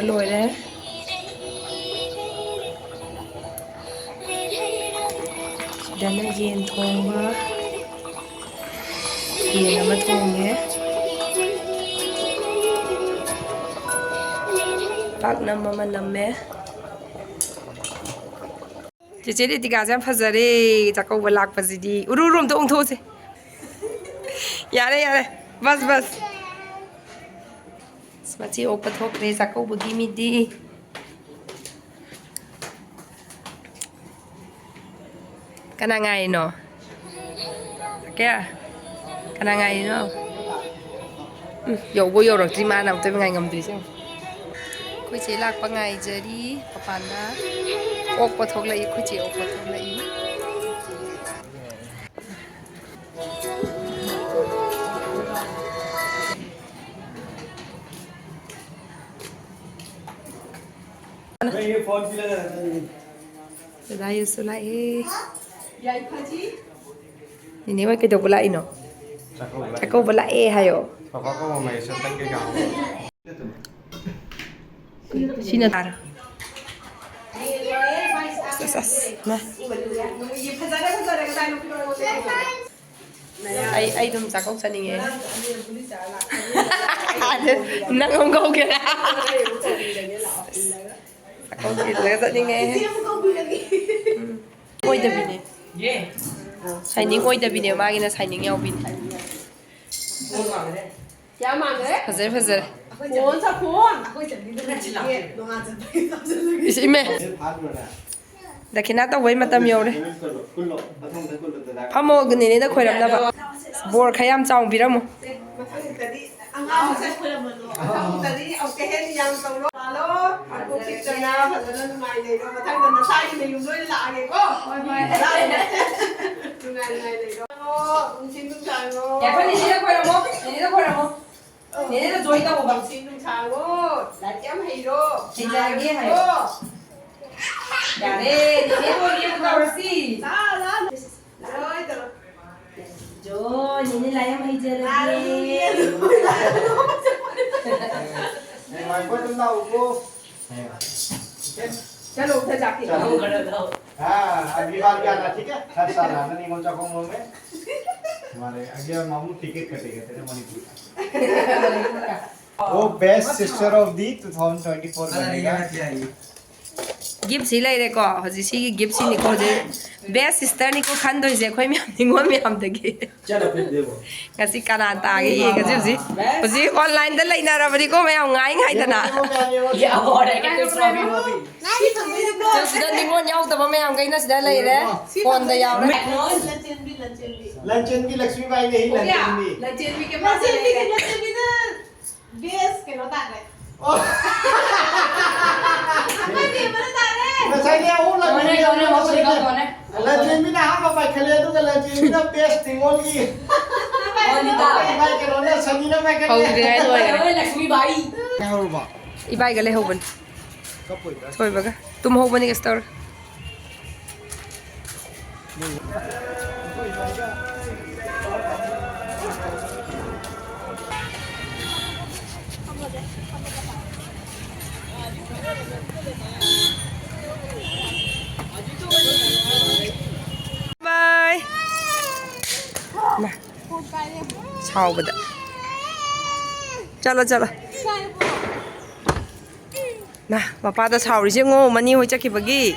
lồi đấy dan nó yen thong ba yen mà thong nhé bác năm mà năm mẹ chị đi thì cả xem phát giờ đi chắc không phải lạc vào gì đi rum tôi ông thôi chứ ya đây bas mà chị ốp thóc đấy chắc không bagi mi đi cái nào ngày nó cái nào ngày nó dầu bôi dầu rồi chỉ mà nào tôi ngày ngầm tí xemคุยเจลักปะไงเจอดีปะปันนะอกปะทกเลยคุยเจอกปะทกเลยสุดายสุดายนี่ว่ากี่ตัวบุหรี่เนาะจะก็บุหรี่ให้เหรอSini tar. Sas. Nah. Ai dum sakok saning e. Nang ngong go kira. Sakok kira saning e. Oi da bine. Ye. Saining oi da bine ma gina saining yaw bine. Ya ma ge. Fazar. Phone sa phone. Isi me. Dakina ta wai matam yo re. Phamo gni ni da khoiram na ba. Bor khayam chaung biramo. Nè nó rồi tao bằng xin đúng sao đó, là chém hay đó, thì ra nghe hay đó, dạ đi, đi thôi đi tao rồi xí, rồi tao, rồi nhìn lại em hay chơi đi, mày quay tao đâu cô, chả đủ thay giặc thì đâu có được đâu, अगली बार क्या था ठीक है हर साल आना निंगोल चाकोंगो में हमारे अगले मामू टिकट कटेगा तेरे मणिपुर वो बेस्ट सिस्टर ऑफ दी 2024 बनेगा गिफ्ट सी ले रे को हजी सी गिफ्ट सी निको जे बेस्ट सिस्टर निको खंदो जे खोइ म्याम निंगो म्याम दगे चलो फिर देबो ngasi kana ta ge ye ga ji ji online da leina ra bari ko myam ngai ngai da na ya ore ke tu trophy movie to sida ningo nyau da myam gai na sida lai re phone da yaw re luncheon की लक्ष्मी बाई नहीं luncheon भी के पास ना base के no ताक रे मैं सही है वो लंचन भी ना हम बाई खेले तो लंचन भी ना बेस्ट निंगोल की बाई के रोने सनी ना मैं हो गए ओए लक्ष्मी बाई क्या हो बा ई बाई गले हो बन कब होई सोई बगा तुम हो बनी के store Bye. Nah. Chào bật. Chalo. Nah, papa ta chào rồi chứ ngô mà ni hồi chắc kịp bagi.